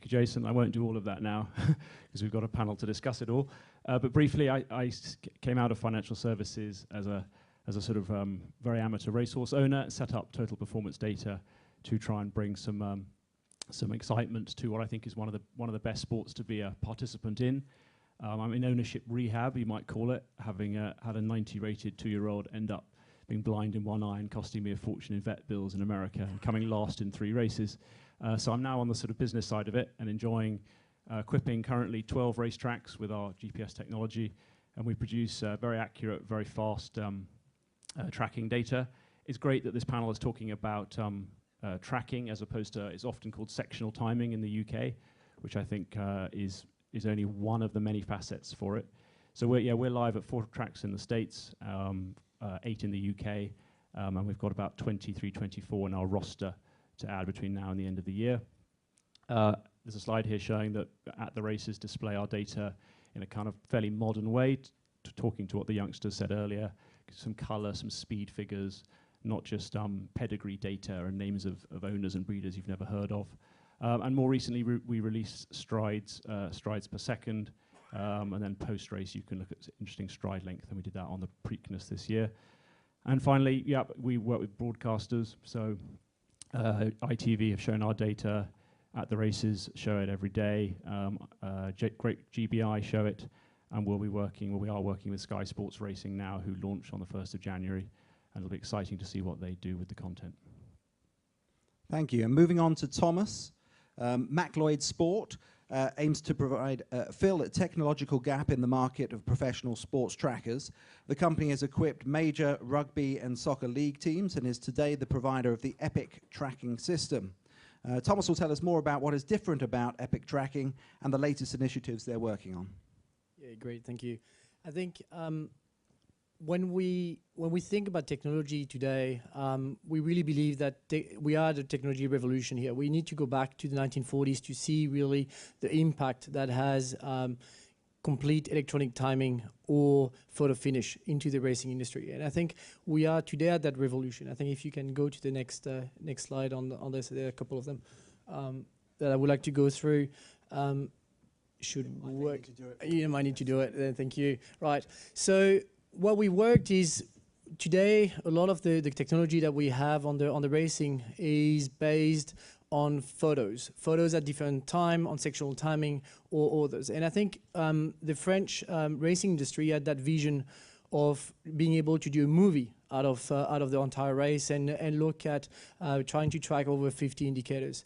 Thank you, Jason. I won't do all of that now because we've got a panel to discuss it all. But briefly, I came out of financial services as a sort of very amateur racehorse owner, set up Total Performance Data to try and bring some excitement to what I think is one of the best sports to be a participant in. I'm in ownership rehab, you might call it, having had a 90-rated 2-year-old end up being blind in one eye and costing me a fortune in vet bills in America and coming last in 3 races. So I'm now on the sort of business side of it and enjoying equipping currently 12 racetracks with our GPS technology, and we produce very accurate, very fast tracking data. It's great that this panel is talking about tracking as opposed to, it's often called sectional timing in the UK, which I think is only one of the many facets for it. So we're live at 4 tracks in the States, 8 in the UK, and we've got about 23, 24 in our roster to add between now and the end of the year. There's a slide here showing that at the races display our data in a kind of fairly modern way, talking to what the youngsters said earlier, some color, some speed figures, not just pedigree data and names of owners and breeders you've never heard of. And more recently, we released strides per second, and then post-race you can look at interesting stride length, and we did that on the Preakness this year. And finally, we work with broadcasters, so ITV have shown our data at the races, show it every day. Great GBI show it, and we are working with Sky Sports Racing now, who launch on the 1st of January, and it'll be exciting to see what they do with the content. Thank you. And moving on to Thomas, Macloyd Sport aims to fill a technological gap in the market of professional sports trackers. The company has equipped major rugby and soccer league teams and is today the provider of the EPIC tracking system. Thomas will tell us more about what is different about EPIC tracking and the latest initiatives they're working on. Yeah, great, thank you. I think when we think about technology today, we really believe that we are the technology revolution here. We need to go back to the 1940s to see really the impact that has complete electronic timing or photo finish into the racing industry. And I think we are today at that revolution. I think if you can go to the next slide on this, there are a couple of them that I would like to go through. Should work. You might need to do it. Then thank you. Right. So what we worked is today a lot of the technology that we have on the racing is based on photos at different time, on sectional timing or others. And I think the French racing industry had that vision of being able to do a movie out of the entire race and look at trying to track over 50 indicators.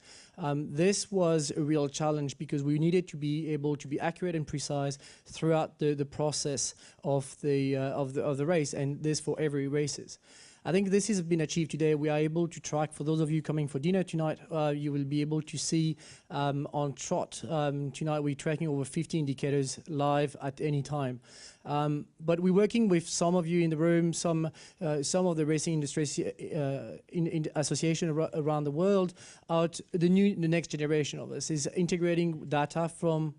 This was a real challenge because we needed to be able to be accurate and precise throughout the process of the race, and this for every races. I think this has been achieved today. We are able to track, for those of you coming for dinner tonight, you will be able to see on Trot tonight we're tracking over 50 indicators live at any time. But we're working with some of you in the room, some of the racing industry in association around the world. The next generation of this is integrating data from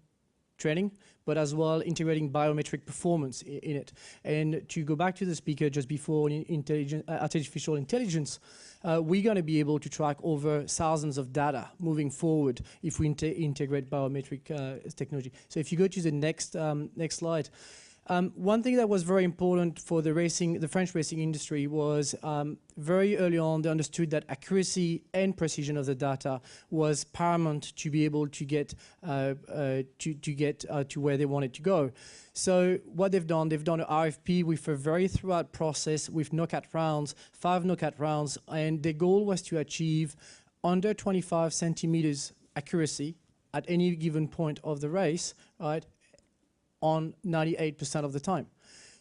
training, but as well integrating biometric performance in it. And to go back to the speaker just before, artificial intelligence, we're going to be able to track over thousands of data moving forward if we integrate biometric technology. So if you go to the next slide. One thing that was very important for the French racing industry was very early on they understood that accuracy and precision of the data was paramount to be able to get to where they wanted to go. So what they've done an RFP with a very thorough process with knockout rounds, 5 knockout rounds, and the goal was to achieve under 25 centimeters accuracy at any given point of the race, right? On 98% of the time.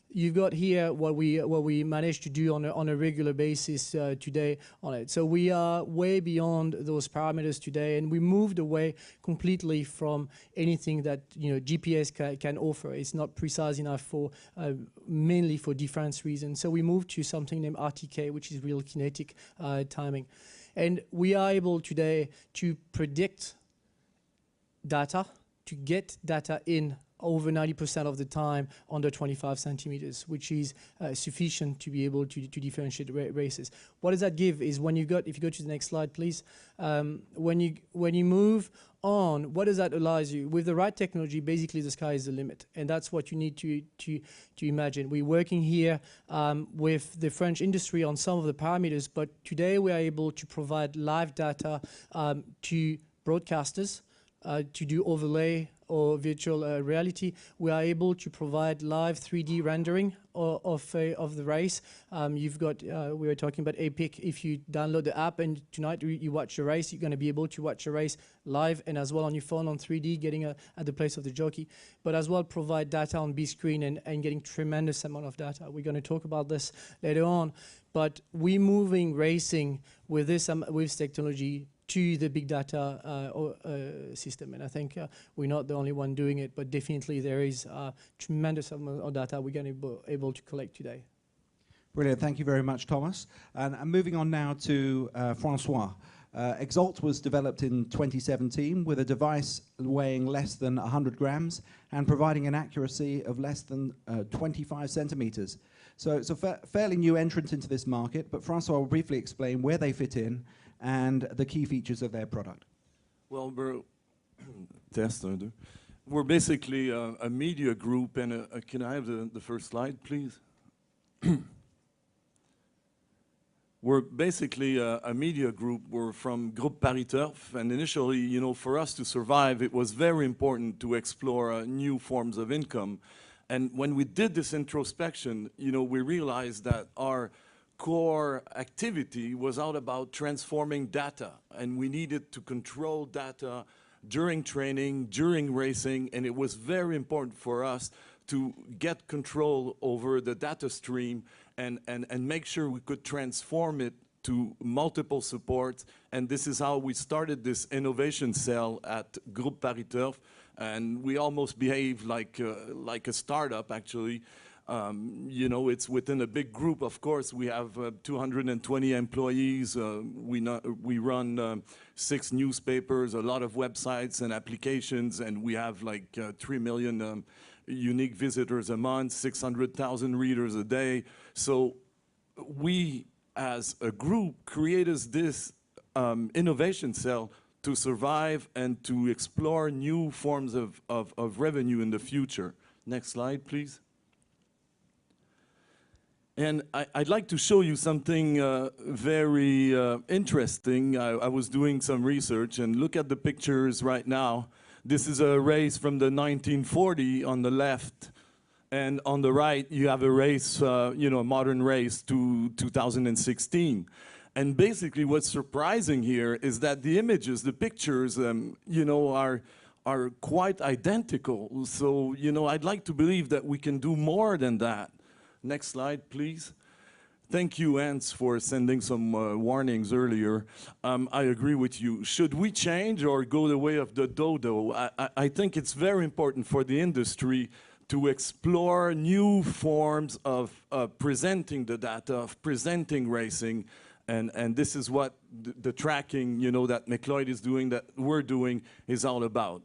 You've got here what we managed to do on a regular basis today on it. So we are way beyond those parameters today, and we moved away completely from anything that GPS can offer. It's not precise enough for mainly for defense reasons. So we moved to something named RTK, which is real kinetic timing, and we are able today to predict data, to get data in over 90% of the time under 25 centimeters, which is sufficient to be able to differentiate races. What does that give is when you got, if you go to the next slide, please, when you move on, what does that allow you? With the right technology, basically the sky is the limit, and that's what you need to imagine. We're working here with the French industry on some of the parameters, but today we are able to provide live data to broadcasters to do overlay or virtual reality. We are able to provide live 3D rendering of the race. You've got, we were talking about Epic. If you download the app and tonight you watch the race, you're going to be able to watch the race live and as well on your phone on 3D, getting at the place of the jockey, but as well provide data on B screen and getting tremendous amount of data. We're going to talk about this later on, but we're moving racing with this technology to the big data system. And I think we're not the only one doing it, but definitely there is a tremendous amount of data we're going to be able to collect today. Brilliant, thank you very much, Thomas. And moving on now to François. Exalt was developed in 2017 with a device weighing less than 100 grams and providing an accuracy of less than 25 centimeters. So it's a fairly new entrant into this market, but François will briefly explain where they fit in and the key features of their product. Well, we're basically a media group, and can I have the first slide, please? We're basically a media group. We're from Groupe Paris Turf, and initially, you know, for us to survive, it was very important to explore new forms of income. And when we did this introspection, you know, we realized that our core activity was all about transforming data, and we needed to control data during training, during racing, and it was very important for us to get control over the data stream and make sure we could transform it to multiple supports. And this is how we started this innovation cell at Groupe Paris Turf, and we almost behave like a startup, actually. You know, it's within a big group. Of course, we have 220 employees. We run 6 newspapers, a lot of websites and applications, and we have like 3 million unique visitors a month, 600,000 readers a day. So we, as a group, created this innovation cell to survive and to explore new forms of revenue in the future. Next slide, please. And I'd like to show you something very interesting. I was doing some research, and look at the pictures right now. This is a race from the 1940 on the left, and on the right you have a race, you know, a modern race to 2016. And basically what's surprising here is that the images, the pictures, you know, are quite identical. So, you know, I'd like to believe that we can do more than that. Next slide, please. Thank you, Ants, for sending some warnings earlier. I agree with you. Should we change or go the way of the dodo? I think it's very important for the industry to explore new forms of presenting the data, of presenting racing, and this is what the tracking, you know, that McLeod is doing, that we're doing, is all about.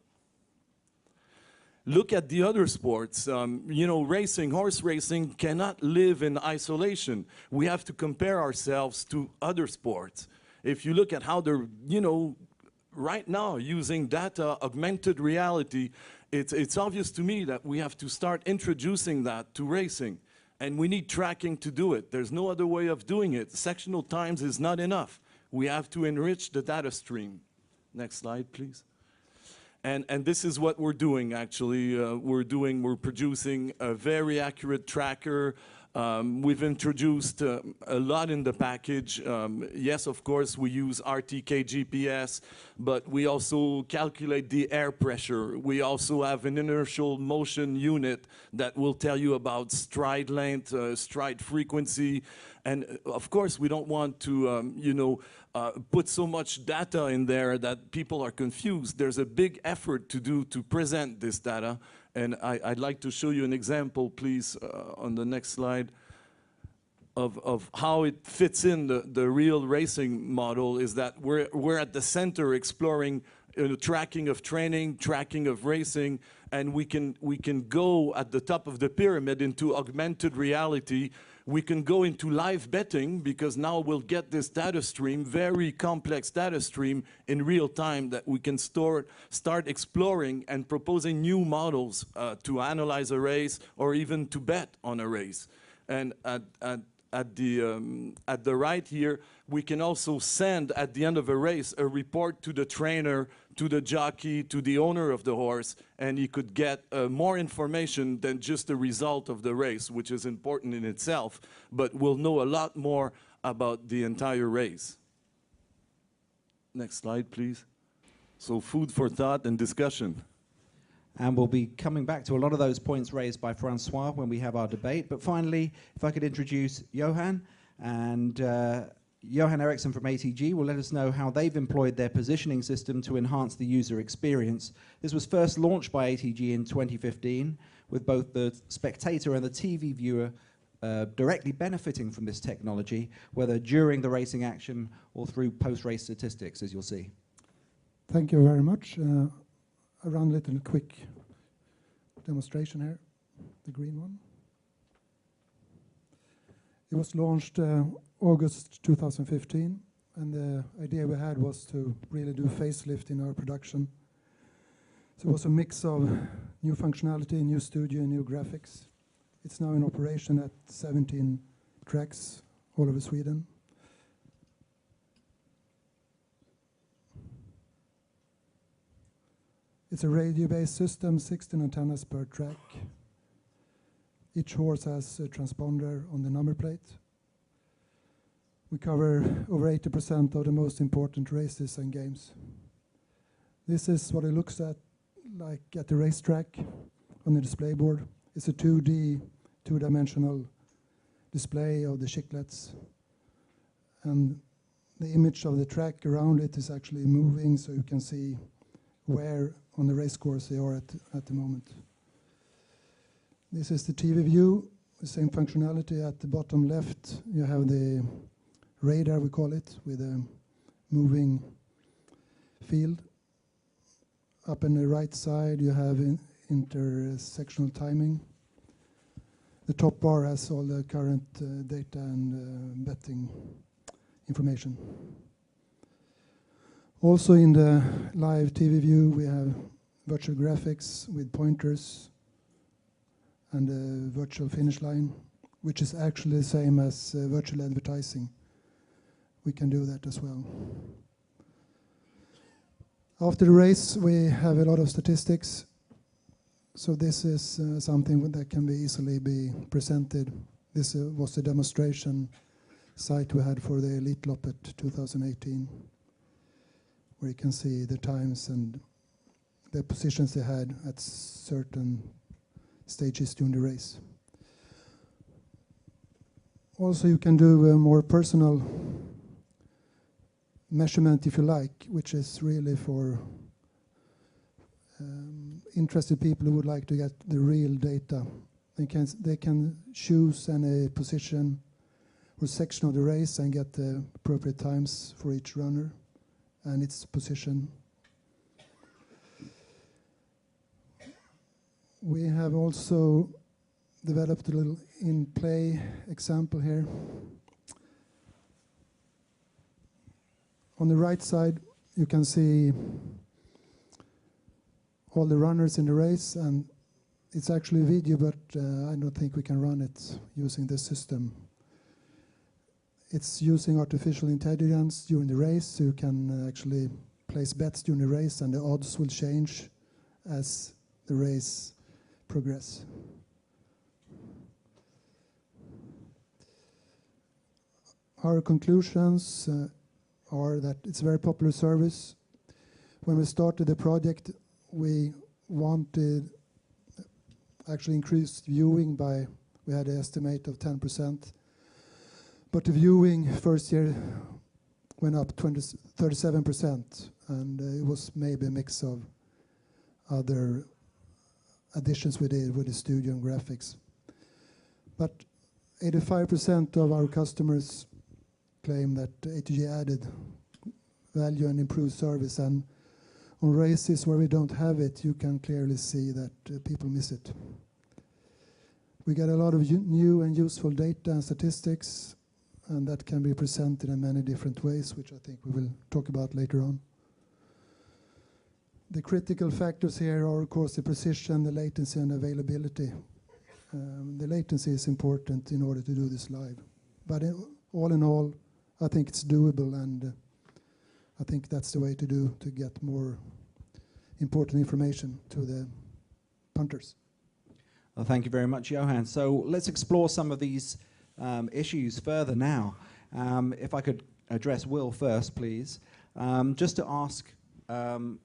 Look at the other sports. You know, racing, horse racing cannot live in isolation. We have to compare ourselves to other sports. If you look at how they're, you know, right now using data, augmented reality, it's obvious to me that we have to start introducing that to racing. And we need tracking to do it. There's no other way of doing it. Sectional times is not enough. We have to enrich the data stream. Next slide, please. And this is what we're doing, actually. We're producing a very accurate tracker. We've introduced a lot in the package. Yes, of course, we use RTK GPS, but we also calculate the air pressure. We also have an inertial motion unit that will tell you about stride length, stride frequency. And of course, we don't want to, you know, put so much data in there that people are confused. There's a big effort to do to present this data. And I'd like to show you an example, please, on the next slide, of how it fits in the real racing model. Is that we're at the center exploring tracking of training, tracking of racing, and we can go at the top of the pyramid into augmented reality. We can go into live betting, because now we'll get this data stream, very complex data stream in real time, that we can start exploring and proposing new models to analyze a race or even to bet on a race. And at the right here, we can also send, at the end of a race, a report to the trainer, to the jockey, to the owner of the horse, and he could get more information than just the result of the race, which is important in itself, but we'll know a lot more about the entire race. Next slide, please. So food for thought and discussion. And we'll be coming back to a lot of those points raised by François when we have our debate. But finally, if I could introduce Johan, and Johan Eriksson from ATG will let us know how they've employed their positioning system to enhance the user experience. This was first launched by ATG in 2015, with both the spectator and the TV viewer directly benefiting from this technology, whether during the racing action or through post-race statistics, as you'll see. Thank you very much. I'll run a little quick demonstration here, the green one. It was launched August 2015, and the idea we had was to really do facelift in our production. So it was a mix of new functionality, new studio, new graphics. It's now in operation at 17 tracks all over Sweden. It's a radio-based system, 16 antennas per track. Each horse has a transponder on the number plate. We cover over 80% of the most important races and games. This is what it looks like at the racetrack on the display board. It's a 2D, two-dimensional display of the chiclets. And the image of the track around it is actually moving, so you can see where on the race course they are at the moment. This is the TV view, the same functionality. At the bottom left, you have the radar, we call it, with a moving field. Up on the right side, you have intersectional timing. The top bar has all the current data and betting information. Also in the live TV view, we have virtual graphics with pointers and a virtual finish line, which is actually the same as virtual advertising. We can do that as well. After the race, we have a lot of statistics. So this is something that can easily be presented. This was the demonstration site we had for the Elite Loppet 2018, where you can see the times and the positions they had at certain stages during the race. Also, you can do a more personal measurement, if you like, which is really for interested people who would like to get the real data. They can choose any position or section of the race and get the appropriate times for each runner and its position. We have also developed a little InPlay example here. On the right side, you can see all the runners in the race, and it's actually a video, but I don't think we can run it using this system. It's using artificial intelligence during the race, so you can actually place bets during the race, and the odds will change as the race progresses. Our conclusions are that it's a very popular service. When we started the project, we wanted actually increased viewing by, we had an estimate of 10%. But the viewing first year went up 37%, and it was maybe a mix of other additions we did with the studio and graphics. But 85% of our customers claim that ATG added value and improved service, and on races where we don't have it, you can clearly see that people miss it. We get a lot of new and useful data and statistics, and that can be presented in many different ways, which I think we will talk about later on. The critical factors here are, of course, the precision, the latency, and availability. The latency is important in order to do this live. But all in all, I think it's doable, and I think that's the way to do to get more important information to the punters. Well, thank you very much, Johan. So let's explore some of these issues further now. If I could address Will first, please. Just to ask, well,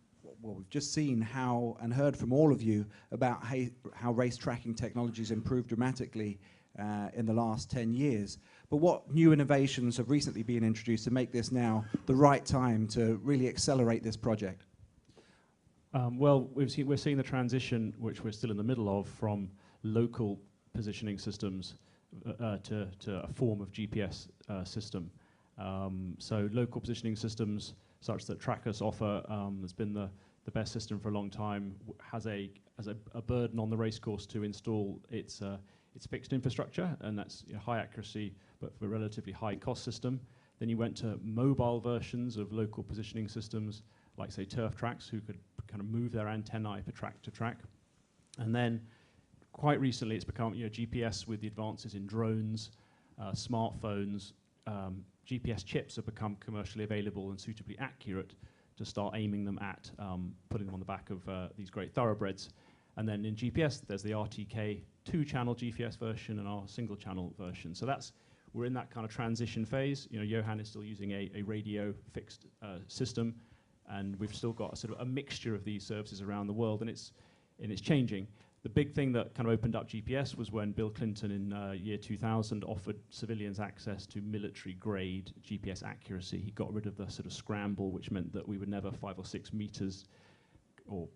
we've just seen how and heard from all of you about how race tracking technologies improved dramatically in the last 10 years. But what new innovations have recently been introduced to make this now the right time to really accelerate this project? Well, we're seeing the transition, which we're still in the middle of, from local positioning systems to a form of GPS system. So local positioning systems, such that Trackers offer, has been the best system for a long time, has a burden on the racecourse to install its fixed infrastructure, and that's high accuracy but for a relatively high cost system. Then you went to mobile versions of local positioning systems, like say turf tracks, who could kind of move their antennae for track to track. And then quite recently it's become GPS with the advances in drones, smartphones. GPS chips have become commercially available and suitably accurate to start aiming them at putting them on the back of these great thoroughbreds. And then in GPS, there's the RTK 2-channel GPS version and our single-channel version. So we're in that kind of transition phase. Johan is still using a radio fixed system, and we've still got a sort of a mixture of these services around the world, and it's changing. The big thing that kind of opened up GPS was when Bill Clinton in year 2000 offered civilians access to military-grade GPS accuracy. He got rid of the sort of scramble, which meant that we were never 5 or 6 meters or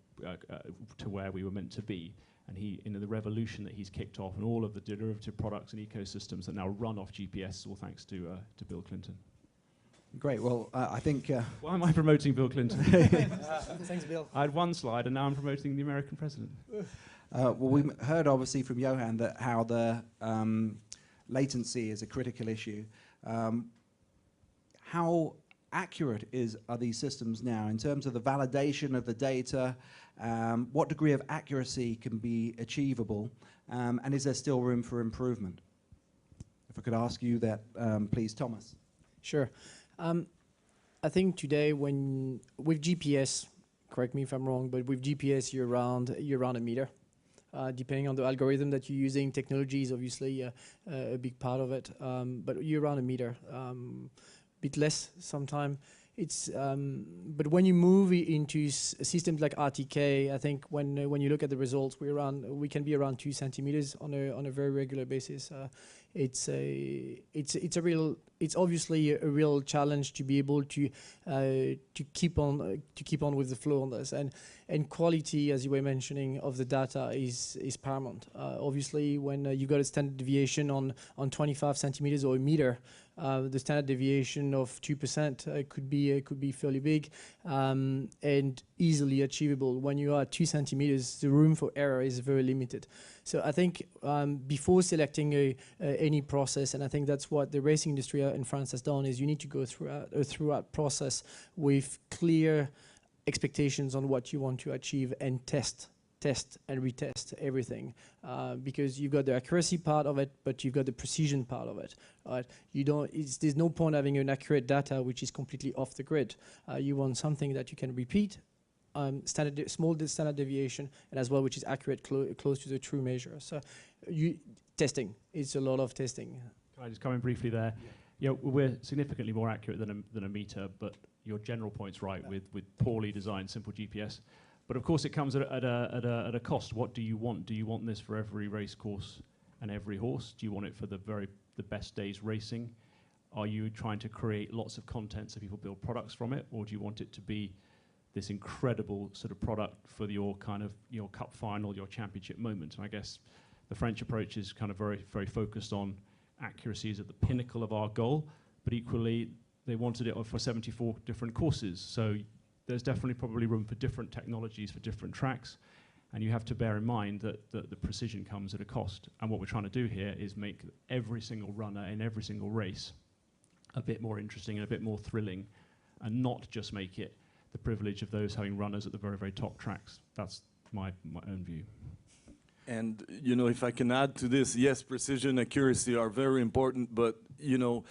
to where we were meant to be. And the revolution that he's kicked off, and all of the derivative products and ecosystems that now run off GPS, all thanks to Bill Clinton. Great. Well, I think... Why am I promoting Bill Clinton? Thanks, Bill. I had one slide, and now I'm promoting the American president. Well, we heard obviously from Johan that how the latency is a critical issue. How accurate are these systems now in terms of the validation of the data? What degree of accuracy can be achievable? And is there still room for improvement? If I could ask you that, please, Thomas. Sure. I think today with GPS, correct me if I'm wrong, but with GPS you're around a meter. Depending on the algorithm that you're using, technology is obviously a big part of it, but you're around a meter, bit less sometimes. But when you move into systems like RTK, I think when you look at the results, we can be around 2 centimeters on a very regular basis. It's obviously a real challenge to be able to keep on with the flow on this, and quality, as you were mentioning, of the data is paramount. Obviously, when you've got a standard deviation on 25 centimeters or a meter, the standard deviation of 2% could be fairly big and easily achievable. When you are at 2 centimeters, the room for error is very limited. So I think before selecting any process, and I think that's what the racing industry in France has done, is you need to go through a process with clear expectations on what you want to achieve and test and retest everything, because you've got the accuracy part of it, but you've got the precision part of it. Right? There's no point having an accurate data which is completely off the grid. You want something that you can repeat, small standard deviation, and as well which is accurate, close to the true measure. So testing, it's a lot of testing. Can I just come in briefly there? Yeah, we're significantly more accurate than a meter, but your general point's right with poorly designed simple GPS. But of course, it comes at a cost. What do you want? Do you want this for every race course and every horse? Do you want it for the best days racing? Are you trying to create lots of content so people build products from it, or do you want it to be this incredible sort of product for your cup final, your championship moment? And I guess the French approach is kind of very, very focused on accuracy is at the pinnacle of our goal, but equally they wanted it for 74 different courses. So there's definitely probably room for different technologies for different tracks. And you have to bear in mind that the precision comes at a cost. And what we're trying to do here is make every single runner in every single race a bit more interesting and a bit more thrilling, and not just make it the privilege of those having runners at the very, very top tracks. That's my own view. And, you know, if I can add to this, yes, precision, accuracy are very important, but, you know,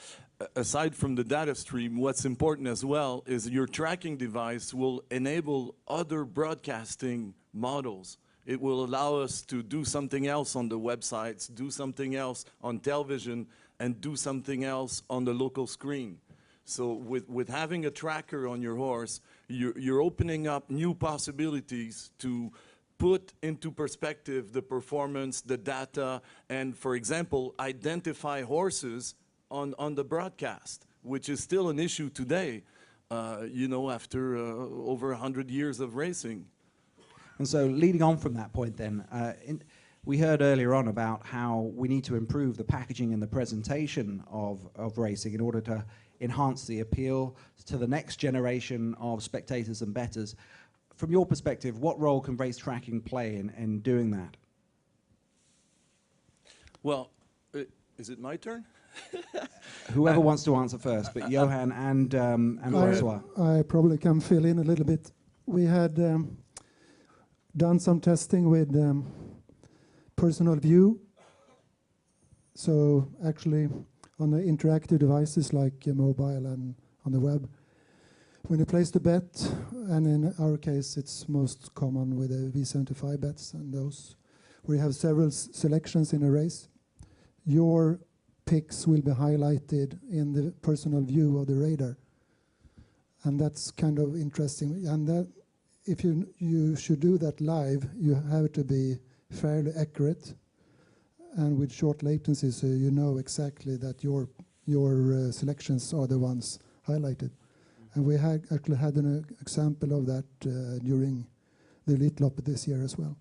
aside from the data stream, what's important as well is your tracking device will enable other broadcasting models. It will allow us to do something else on the websites, do something else on television, and do something else on the local screen. So with having a tracker on your horse, you're opening up new possibilities to put into perspective the performance, the data, and, for example, identify horses on the broadcast, which is still an issue today, you know, after over 100 years of racing. And so leading on from that point then, we heard earlier on about how we need to improve the packaging and the presentation of racing in order to enhance the appeal to the next generation of spectators and bettors. From your perspective, what role can race tracking play in doing that? Well, is it my turn? Whoever wants to answer first, but Johan and François. I probably can fill in a little bit. We had done some testing with personal view. So actually on the interactive devices like mobile and on the web, when you place the bet, and in our case it's most common with the V75 bets and those, where you have several selections in a race, your picks will be highlighted in the personal view of the radar. And that's kind of interesting. And that, if you should do that live, you have to be fairly accurate and with short latency, so you know exactly that your selections are the ones highlighted. And we actually had an example of that during the Elite Lopp this year as well.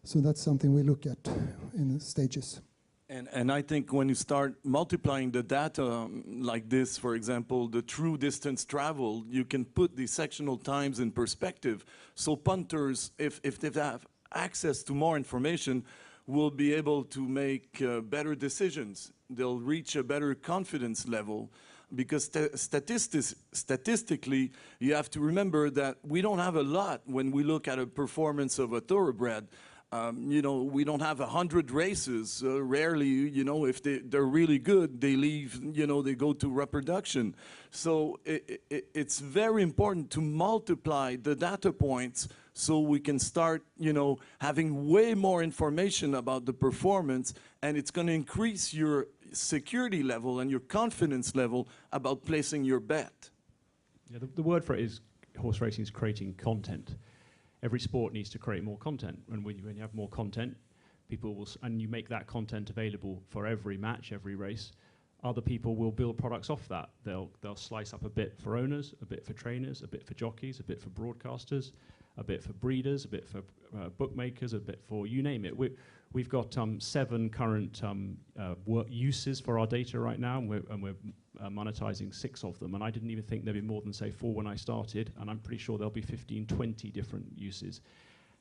So that's something we look at in stages. And I think when you start multiplying the data like this, for example, the true distance traveled, you can put the sectional times in perspective. So punters, if they have access to more information, will be able to make better decisions. They'll reach a better confidence level. Because statistically, you have to remember that we don't have a lot when we look at a performance of a thoroughbred. You know, we don't have 100 races. Rarely, you know, if they're really good, they leave, you know, they go to reproduction. So it's very important to multiply the data points so we can start, you know, having way more information about the performance, and it's going to increase your security level and your confidence level about placing your bet. Yeah, the word for it is horse racing is creating content. Every sport needs to create more content, and when you have more content, people will, and you make that content available for every match, every race, other people will build products off that. They'll slice up a bit for owners, a bit for trainers, a bit for jockeys, a bit for broadcasters, a bit for breeders, a bit for bookmakers, a bit for you name it. We've got 7 current uses for our data right now, and we're monetizing 6 of them. And I didn't even think there'd be more than, say, 4 when I started, and I'm pretty sure there'll be 15, 20 different uses.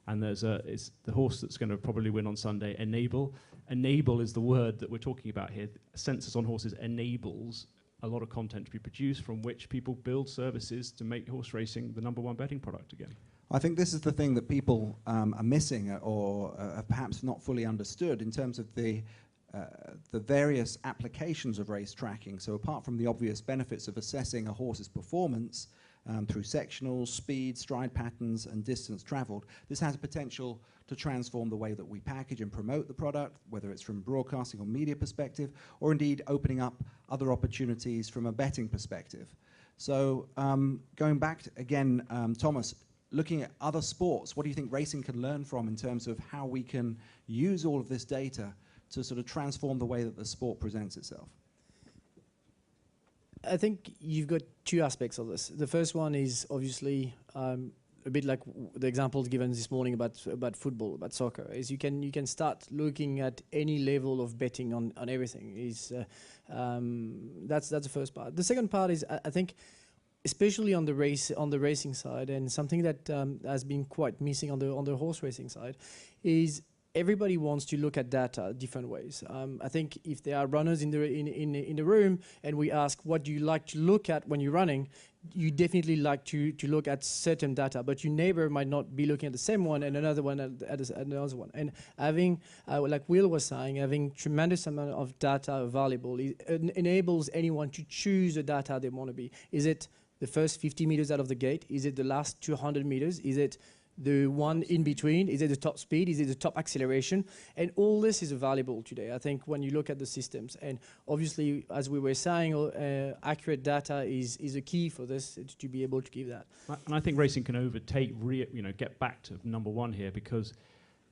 And it's the horse that's going to probably win on Sunday, Enable. Enable is the word that we're talking about here. Census on Horses enables a lot of content to be produced from which people build services to make horse racing the #1 betting product again. I think this is the thing that people are missing or have perhaps not fully understood in terms of the various applications of race tracking. So apart from the obvious benefits of assessing a horse's performance through sectionals, speed, stride patterns, and distance traveled, this has potential to transform the way that we package and promote the product, whether it's from broadcasting or media perspective, or indeed opening up other opportunities from a betting perspective. So going back to, again, Thomas, looking at other sports, what do you think racing can learn from in terms of how we can use all of this data to sort of transform the way that the sport presents itself? I think you've got 2 aspects of this. The first one is obviously a bit like the examples given this morning about football, about soccer, is you can start looking at any level of betting on everything. That's the first part. The second part is I think especially on the racing side, and something that has been quite missing on the horse racing side, is everybody wants to look at data different ways. I think if there are runners in the room and we ask what do you like to look at when you're running, you definitely like to look at certain data, but your neighbor might not be looking at the same one and another one at another one. And having, like Will was saying, having tremendous amount of data available enables anyone to choose the data they want to be. Is it the first 50 meters out of the gate? Is it the last 200 meters? Is it the one in between? Is it the top speed? Is it the top acceleration? And all this is available today, I think, when you look at the systems. And obviously, as we were saying, accurate data is a key for this, to be able to give that. And I think racing can overtake, get back to number one here, because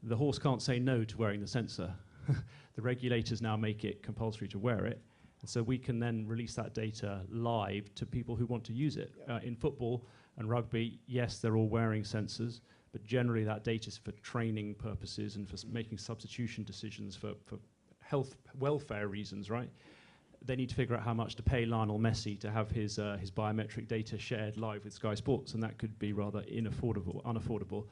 the horse can't say no to wearing the sensor. The regulators now make it compulsory to wear it. And so we can then release that data live to people who want to use it. In football and rugby, yes, they're all wearing sensors, but generally that data is for training purposes and for making substitution decisions for health, welfare reasons, right? They need to figure out how much to pay Lionel Messi to have his biometric data shared live with Sky Sports, and that could be rather unaffordable.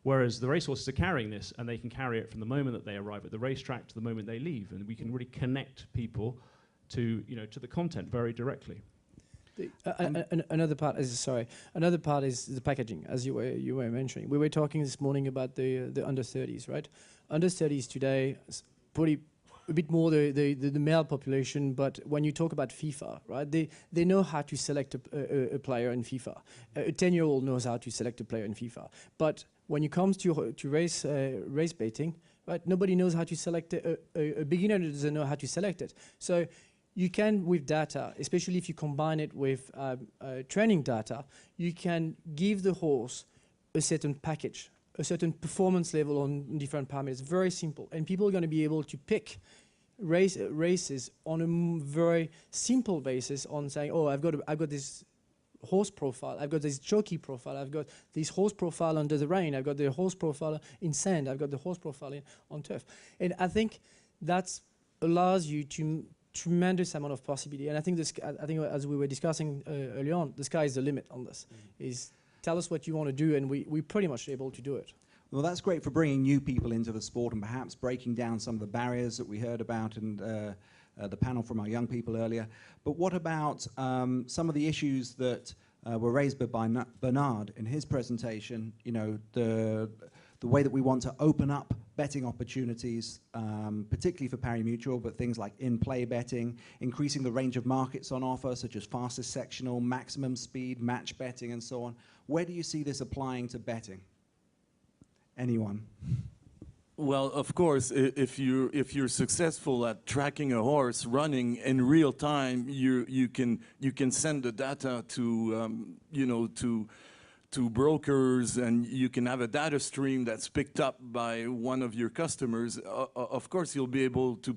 Whereas the racehorses are carrying this, and they can carry it from the moment that they arrive at the racetrack to the moment they leave, and we can really connect people to the content very directly. Another part is the packaging, as you were mentioning. We were talking this morning about the under 30s, right? Under 30s today is probably a bit more the male population, but when you talk about FIFA, right, they know how to select a player in FIFA. A 10-year-old knows how to select a player in FIFA. But when it comes to race baiting, right, nobody knows how to select a beginner doesn't know how to select it. So you can, with data, especially if you combine it with training data, you can give the horse a certain package, a certain performance level on different parameters. Very simple. And people are going to be able to pick races on a very simple basis on saying, oh, I've got this horse profile, I've got this jockey profile, I've got this horse profile under the rain, I've got the horse profile in sand, I've got the horse profile on turf. And I think that allows you to tremendous amount of possibility, and I think as we were discussing early on, the sky is the limit on this. Is tell us what you want to do, and we're pretty much able to do it. Well, that's great for bringing new people into the sport and perhaps breaking down some of the barriers that we heard about in the panel from our young people earlier. But what about some of the issues that were raised by Bernard in his presentation? The way that we want to open up betting opportunities, particularly for pari-mutuel, but things like in-play betting, increasing the range of markets on offer, such as fastest sectional, maximum speed, match betting, and so on. Where do you see this applying to betting? Anyone? Well, of course, if you're successful at tracking a horse running in real time, you can send the data to brokers, and you can have a data stream that's picked up by one of your customers. Of course, you'll be able to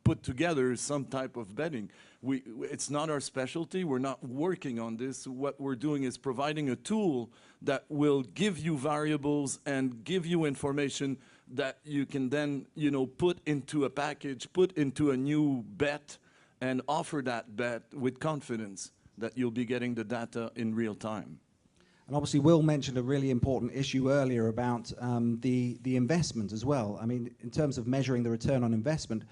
put together some type of betting. It's not our specialty. We're not working on this. What we're doing is providing a tool that will give you variables and give you information that you can then, put into a package, put into a new bet, and offer that bet with confidence that you'll be getting the data in real time. And obviously, Will mentioned a really important issue earlier about the investment as well. I mean, in terms of measuring the return on investment,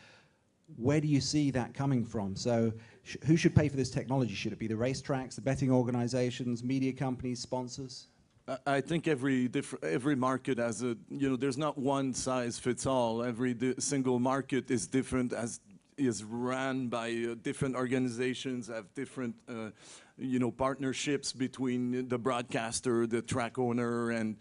where do you see that coming from? So who should pay for this technology? Should it be the racetracks, the betting organizations, media companies, sponsors? I think every market has there's not one size fits all. Every single market is different, is run by different organizations, have different partnerships between the broadcaster, the track owner, and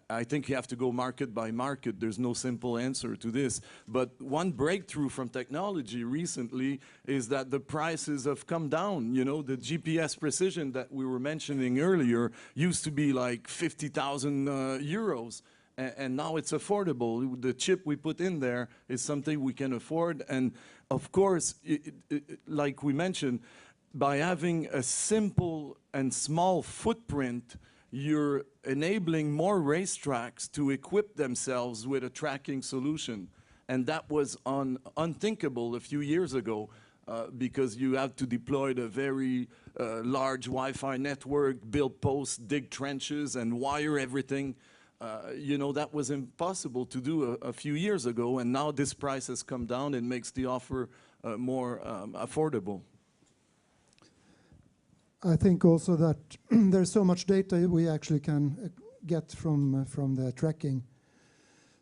I think you have to go market by market. There's no simple answer to this. But one breakthrough from technology recently is that the prices have come down. The GPS precision that we were mentioning earlier used to be like 50,000 euros. And now it's affordable. The chip we put in there is something we can afford. And of course, like we mentioned, by having a simple and small footprint, you're enabling more racetracks to equip themselves with a tracking solution. And that was unthinkable a few years ago. because you have to deploy a very large Wi-Fi network, build posts, dig trenches, and wire everything. You know, that was impossible to do a few years ago, and now this price has come down and makes the offer more affordable. I think also that there's so much data we actually can get from the tracking.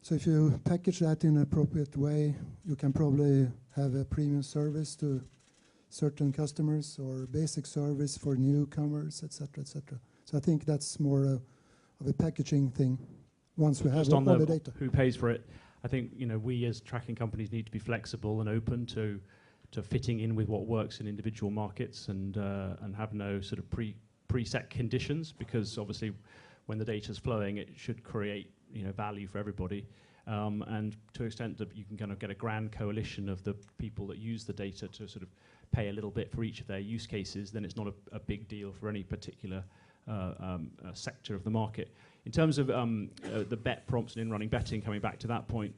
So if you package that in an appropriate way, you can probably have a premium service to certain customers or basic service for newcomers, etc., etc. So I think that's more of a packaging thing once we have all the data. Who pays for it? I think, you know, we as tracking companies need to be flexible and open to fitting in with what works in individual markets and have no sort of preset conditions, because obviously when the data's flowing, it should create, you know, value for everybody. And to an extent that you can kind of get a grand coalition of the people that use the data to sort of pay a little bit for each of their use cases, then it's not a big deal for any particular sector of the market. In terms of the bet prompts and in-running betting, coming back to that point,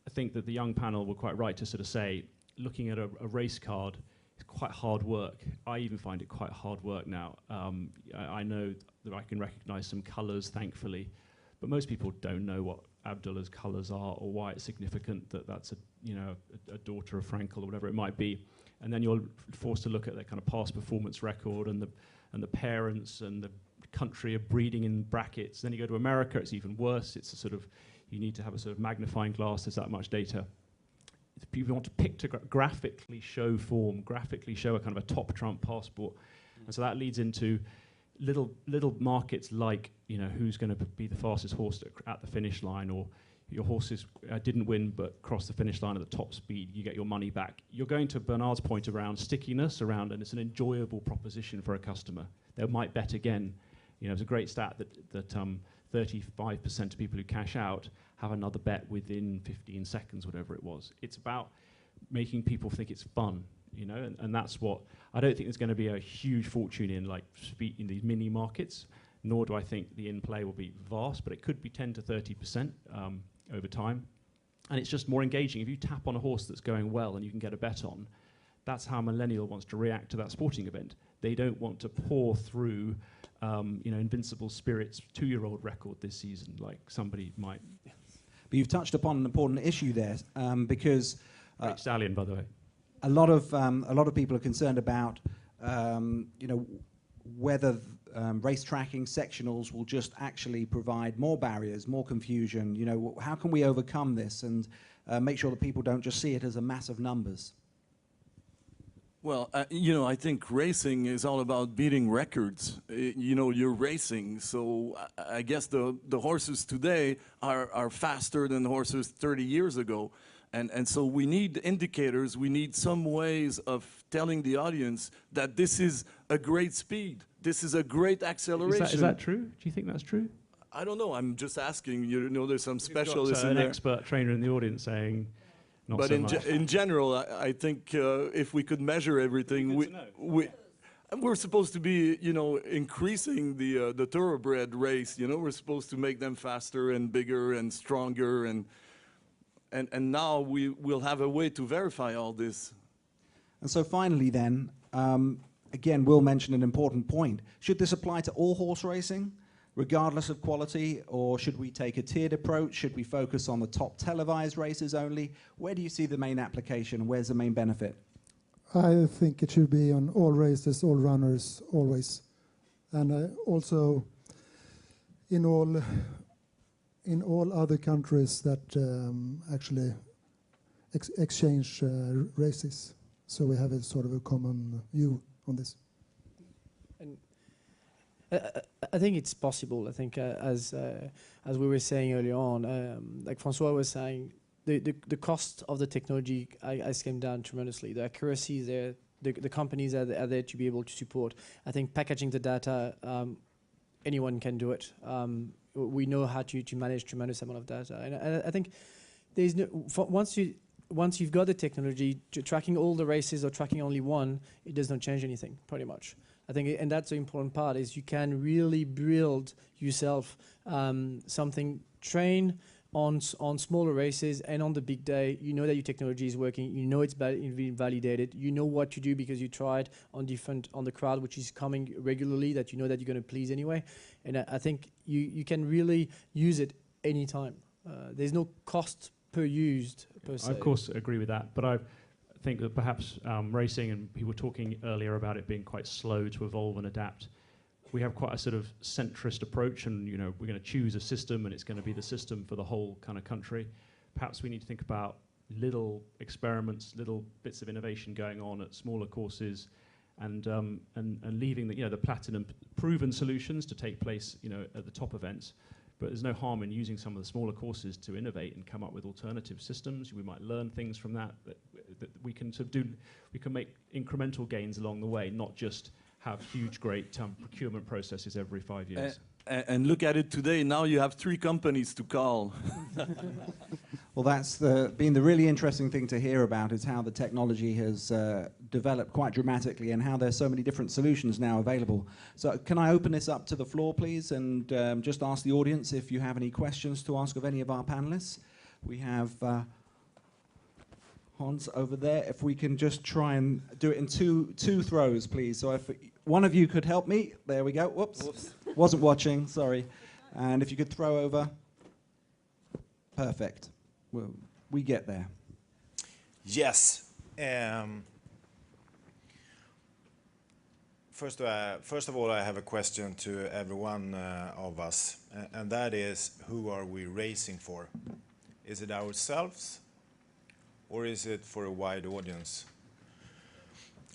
I think that the young panel were quite right to sort of say, looking at a race card is quite hard work. I even find it quite hard work now. I know that I can recognize some colors, thankfully, but most people don't know what Abdullah's colors are or why it's significant that that's a daughter of Frankel or whatever it might be. And then you're forced to look at their kind of past performance record and the parents and the country of breeding in brackets. Then you go to America, it's even worse. It's a sort of, you need to have a sort of magnifying glass, there's that much data. If people want to graphically show form, graphically show a kind of a top trump passport. And so that leads into little markets like, you know, who's going to be the fastest horse at the finish line, or your horses didn't win but crossed the finish line at the top speed, you get your money back. You're going to Bernard's point around stickiness, and it's an enjoyable proposition for a customer. They might bet again. You know, it's a great stat that 35% of people who cash out have another bet within 15 seconds, whatever it was. It's about making people think it's fun, you know, and that's what, I don't think there's going to be a huge fortune in like in these mini markets, nor do I think the in-play will be vast, but it could be 10 to 30% over time. And it's just more engaging. If you tap on a horse that's going well and you can get a bet on, that's how a millennial wants to react to that sporting event. They don't want to pour through Invincible Spirit's 2-year-old record this season, like somebody might. But you've touched upon an important issue there, because Great stallion, by the way. a lot of people are concerned about whether race tracking sectionals will just actually provide more barriers, more confusion. You know, how can we overcome this and make sure that people don't just see it as a mass of numbers? Well, I think racing is all about beating records. You're racing, so I guess the horses today are faster than the horses 30 years ago. And so we need indicators, we need some ways of telling the audience that this is a great speed, this is a great acceleration. Is that true? Do you think that's true? I don't know, I'm just asking. There's some specialists got, in there. An expert trainer in the audience saying, not but so in, much. in general, I think if we could measure everything, we're supposed to be, increasing the thoroughbred race. We're supposed to make them faster and bigger and stronger, and now we will have a way to verify all this. And so finally then, again, Will mentioned an important point. Should this apply to all horse racing, regardless of quality, or should we take a tiered approach? Should we focus on the top televised races only? Where do you see the main application? Where's the main benefit? I think it should be on all races, all runners, always. And also in all other countries that actually exchange races. So we have a sort of a common view on this. And I think it's possible. I think as we were saying earlier on, like François was saying, the cost of the technology has came down tremendously. The accuracy is there. The companies are there to be able to support. I think packaging the data, anyone can do it. We know how to manage tremendous amount of data, and I think there's no once you've got the technology, tracking all the races or tracking only one, it does not change anything, pretty much. I think, and that's the important part, is you can really build yourself something, train on smaller races and on the big day, you know that your technology is working, you know it's being validated, you know what to do because you tried on the crowd which is coming regularly, that you know that you're going to please anyway. And I think you can really use it anytime. There's no cost per used per se. I of course agree with that, but I think that perhaps racing, and people were talking earlier about it being quite slow to evolve and adapt. We have quite a sort of centrist approach, and you know, we're going to choose a system and it's going to be the system for the whole kind of country. Perhaps we need to think about little experiments, little bits of innovation going on at smaller courses, and leaving the, you know, the platinum proven solutions to take place, you know, at the top events. But there's no harm in using some of the smaller courses to innovate and come up with alternative systems. We might learn things from that we can sort of do. We can make incremental gains along the way, not just have huge, great procurement processes every 5 years. And look at it today. Now you have 3 companies to call. Well, that's been the really interesting thing to hear about, is how the technology has developed quite dramatically and how there's so many different solutions now available. So can I open this up to the floor, please, and just ask the audience if you have any questions to ask of any of our panelists. We have Hans over there. If we can just try and do it in two throws, please. So if one of you could help me. There we go. Whoops. Wasn't watching, sorry. And if you could throw over. Perfect. Well, we get there. Yes. First of all, I have a question to every one of us, and that is, who are we racing for? Is it ourselves, or is it for a wide audience?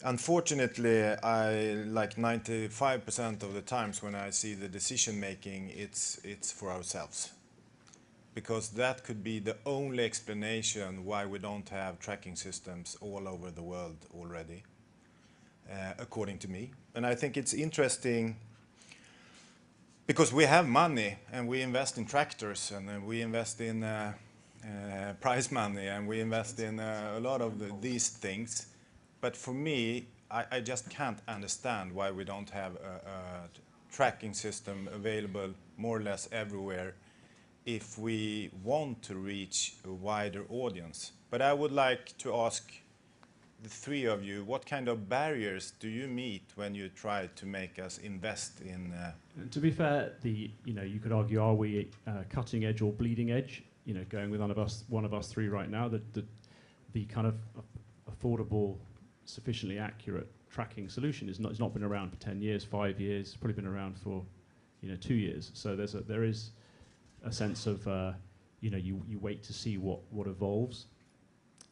Unfortunately, like 95% of the times when I see the decision making, it's for ourselves. Because that could be the only explanation why we don't have tracking systems all over the world already, according to me. And I think it's interesting because we have money and we invest in tractors and we invest in prize money and we invest in a lot of these things. But for me, I just can't understand why we don't have a tracking system available more or less everywhere if we want to reach a wider audience. But I would like to ask the 3 of you, what kind of barriers do you meet when you try to make us invest in? To be fair, you could argue, are we cutting edge or bleeding edge? You know, going with one of us 3 right now, the kind of affordable, sufficiently accurate tracking solution is not been around for 10 years, 5 years. It's probably been around for 2 years. So there is a sense of you wait to see what evolves.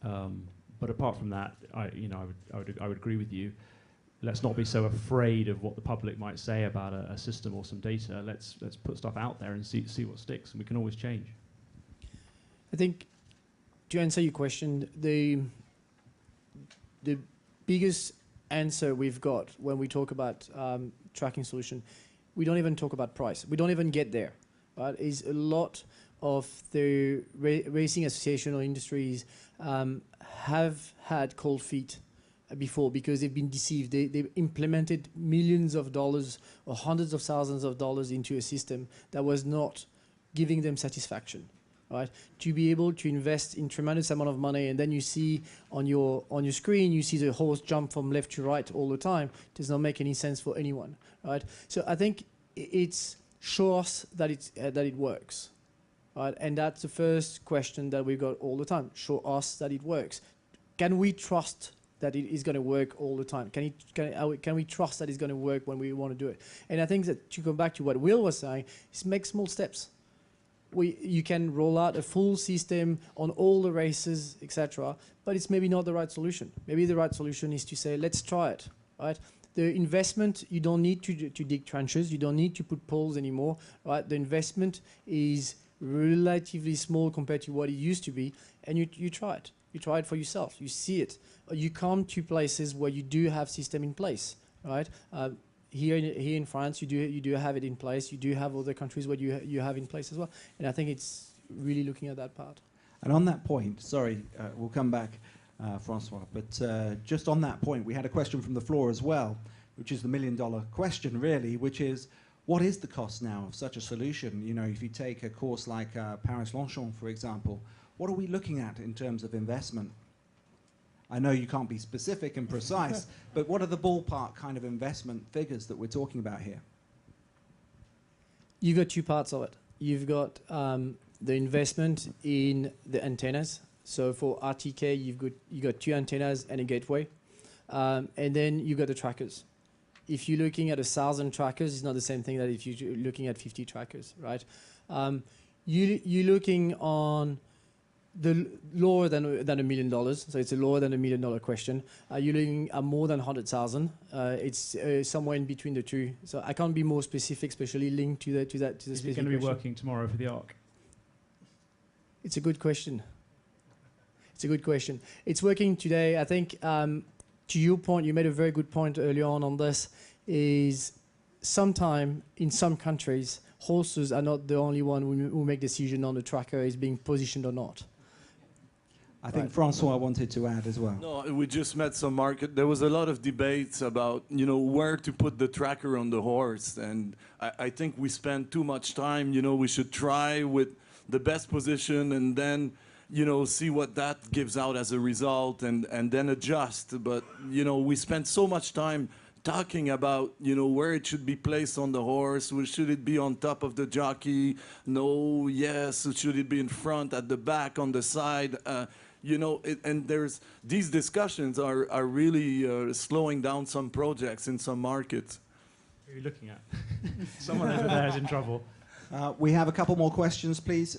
But apart from that, I would agree with you. Let's not be so afraid of what the public might say about a system or some data. Let's put stuff out there and see what sticks, and we can always change. I think to answer your question, the biggest answer we've got when we talk about tracking solution, we don't even talk about price. We don't even get there. Right? Is a lot of the racing association or industries have had cold feet before because they've been deceived. They've implemented millions of dollars or hundreds of thousands of dollars into a system that was not giving them satisfaction. Right? To be able to invest in tremendous amount of money, and then you see on your screen, you see the horse jump from left to right all the time, does not make any sense for anyone. Right? So I think it's show us that it works. Right? And that's the first question that we've got all the time. Show us that it works. Can we trust that it is going to work all the time? Can we trust that it's going to work when we want to do it? And I think that to go back to what Will was saying, is make small steps. You can roll out a full system on all the races, etc. But it's maybe not the right solution. Maybe the right solution is to say, let's try it. Right? The investment, you don't need to dig trenches. You don't need to put poles anymore. Right? The investment is relatively small compared to what it used to be, and you try it. You try it for yourself. You see it. You come to places where you do have system in place. Right? Here in France, you do have it in place. You do have other countries where you have in place as well. And I think it's really looking at that part. And on that point, sorry, we'll come back, François, but just on that point, we had a question from the floor as well, which is the $1 million question, really, which is, What is the cost now of such a solution? You know, if you take a course like Paris-Longchamp, for example, what are we looking at in terms of investment? I know you can't be specific and precise, but what are the ballpark kind of investment figures that we're talking about here? You've got two parts of it. You've got the investment in the antennas. So for RTK, you got two antennas and a gateway, and then you got the trackers. If you're looking at 1,000 trackers, it's not the same thing that if you're looking at 50 trackers, right? You're looking on the lower than $1 million, so it's a lower than $1 million question. You're looking at more than 100,000. It's somewhere in between the two. So I can't be more specific, especially linked to the specific. Is it going to be working tomorrow for the ARC? It's a good question. It's a good question. It's working today. I think to your point, you made a very good point early on this. Is sometime in some countries, horses are not the only one who make decision on the tracker is being positioned or not. I think François wanted to add as well. No, we just met some market. There was a lot of debates about, you know, where to put the tracker on the horse. And I think we spend too much time, you know, we should try with the best position and then, you know, see what that gives out as a result and then adjust. But, you know, we spend so much time talking about, you know, where it should be placed on the horse. Should it be on top of the jockey? No, yes. Should it be in front, at the back, on the side? You know, and there's these discussions are really slowing down some projects in some markets. Who are you looking at? Someone over there is in trouble. We have a couple more questions, please.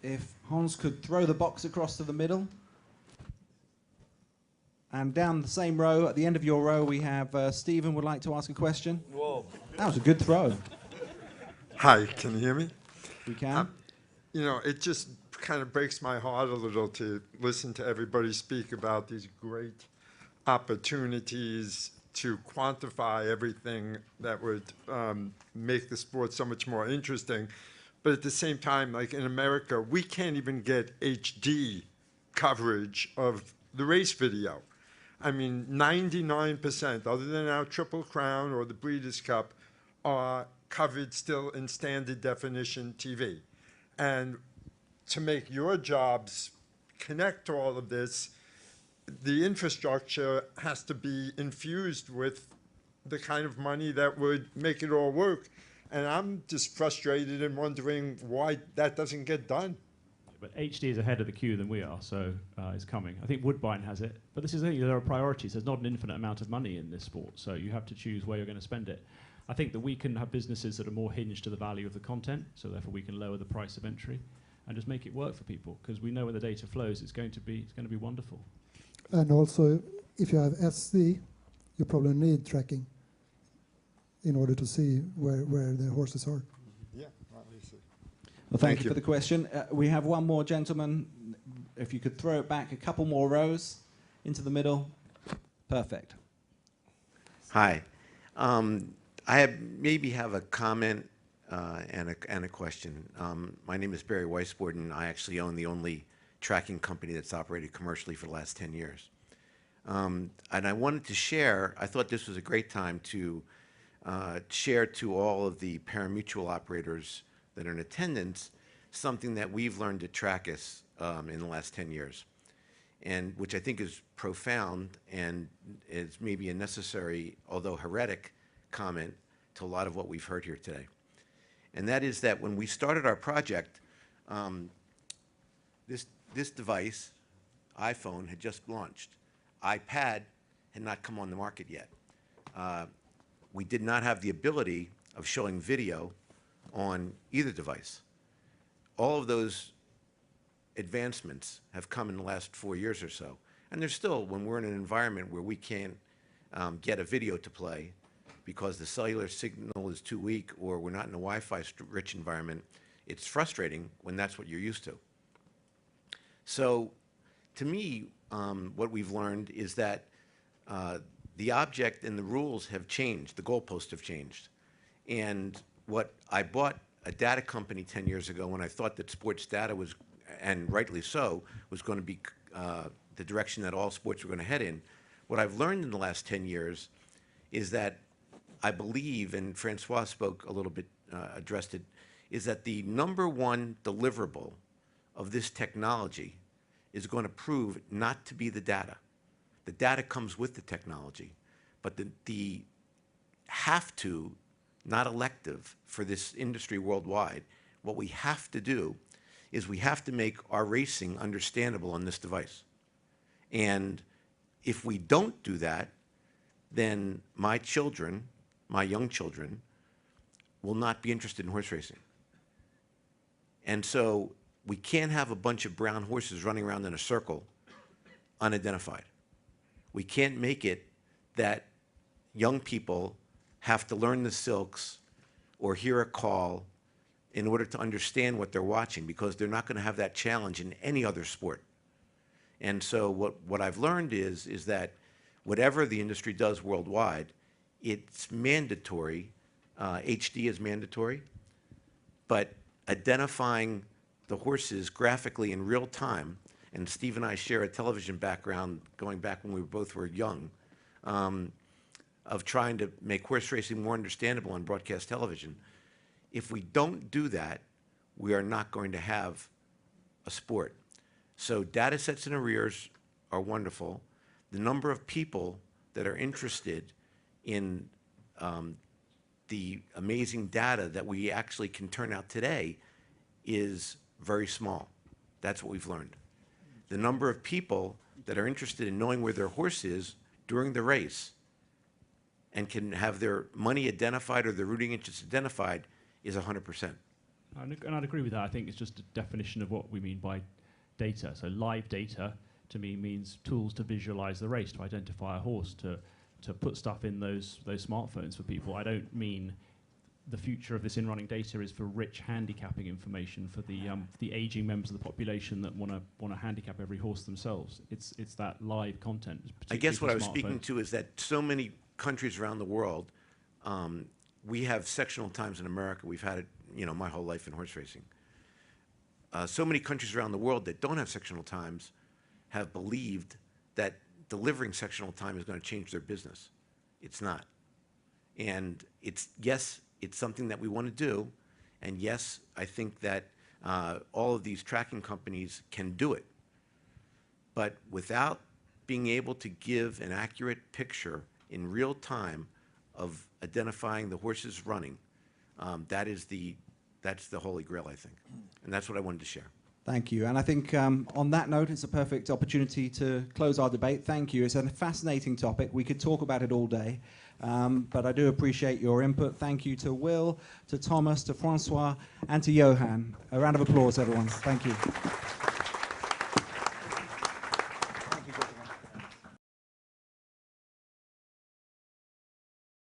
If Hans could throw the box across to the middle. And down the same row, at the end of your row, we have Stephen would like to ask a question. Whoa. That was a good throw. Hi, can you hear me? We can. You know, it just kind of breaks my heart a little to listen to everybody speak about these great opportunities to quantify everything that would make the sport so much more interesting. But at the same time, like in America, we can't even get HD coverage of the race video. I mean, 99%, other than our Triple Crown or the Breeders' Cup, are covered still in standard definition TV. And to make your jobs connect to all of this, the infrastructure has to be infused with the kind of money that would make it all work. And I'm just frustrated and wondering why that doesn't get done. But HD is ahead of the queue than we are, so it's coming. I think Woodbine has it. But this is the thing, there are priorities. There's not an infinite amount of money in this sport, so you have to choose where you're going to spend it. I think that we can have businesses that are more hinged to the value of the content, so therefore we can lower the price of entry and just make it work for people, because we know when the data flows, it's going to be wonderful. And also, if you have SD, you probably need tracking in order to see where the horses are. Yeah, obviously. Well, thank you for the question. We have one more gentleman. If you could throw it back a couple more rows into the middle. Perfect. Hi. I maybe have a comment and a question. My name is Barry Weisbord, I actually own the only tracking company that's operated commercially for the last 10 years. And I wanted to share, I thought this was a great time to share to all of the parimutuel operators that are in attendance something that we've learned at Trackus in the last 10 years, and which I think is profound and is maybe a necessary, although heretic, comment to a lot of what we've heard here today. And that is that when we started our project, this device, iPhone, had just launched. iPad had not come on the market yet. We did not have the ability of showing video on either device. All of those advancements have come in the last 4 years or so. And there's still, when we're in an environment where we can't get a video to play because the cellular signal is too weak or we're not in a Wi-Fi rich environment, it's frustrating when that's what you're used to. So to me, what we've learned is that the object and the rules have changed, the goalposts have changed. And what I bought a data company 10 years ago when I thought that sports data was, and rightly so, was going to be the direction that all sports were going to head in. What I've learned in the last 10 years is that I believe, and François spoke a little bit, addressed it, is that the #1 deliverable of this technology is going to prove not to be the data. The data comes with the technology, but the have to, not elective for this industry worldwide, what we have to do is we have to make our racing understandable on this device. And if we don't do that, then my children, my young children, will not be interested in horse racing. And so we can't have a bunch of brown horses running around in a circle unidentified. We can't make it that young people have to learn the silks or hear a call in order to understand what they're watching, because they're not going to have that challenge in any other sport. And so what I've learned is that whatever the industry does worldwide, it's mandatory. HD is mandatory, but identifying the horses graphically in real time, and Steve and I share a television background going back when we both were young, of trying to make horse racing more understandable on broadcast television. If we don't do that, we are not going to have a sport. So data sets in arrears are wonderful. The number of people that are interested in the amazing data that we actually can turn out today is very small. That's what we've learned. The number of people that are interested in knowing where their horse is during the race and can have their money identified or their rooting interest identified is 100%. And I'd agree with that. I think it's just a definition of what we mean by data. So live data to me means tools to visualize the race, to identify a horse, to put stuff in those smartphones for people. I don't mean the future of this in-running data is for rich handicapping information for the aging members of the population that want to handicap every horse themselves. It's that live content. I guess what I was speaking to is that so many countries around the world, we have sectional times in America. We've had it, my whole life in horse racing. So many countries around the world that don't have sectional times have believed that delivering sectional time is going to change their business. It's not. And yes, it's something that we want to do. And yes, I think that all of these tracking companies can do it. But without being able to give an accurate picture in real time of identifying the horses running, that's the holy grail, I think. And that's what I wanted to share. Thank you. And I think on that note, it's a perfect opportunity to close our debate. Thank you. It's a fascinating topic. We could talk about it all day. But I do appreciate your input. Thank you to Will, to Thomas, to François, and to Johan. A round of applause, everyone. Thank you.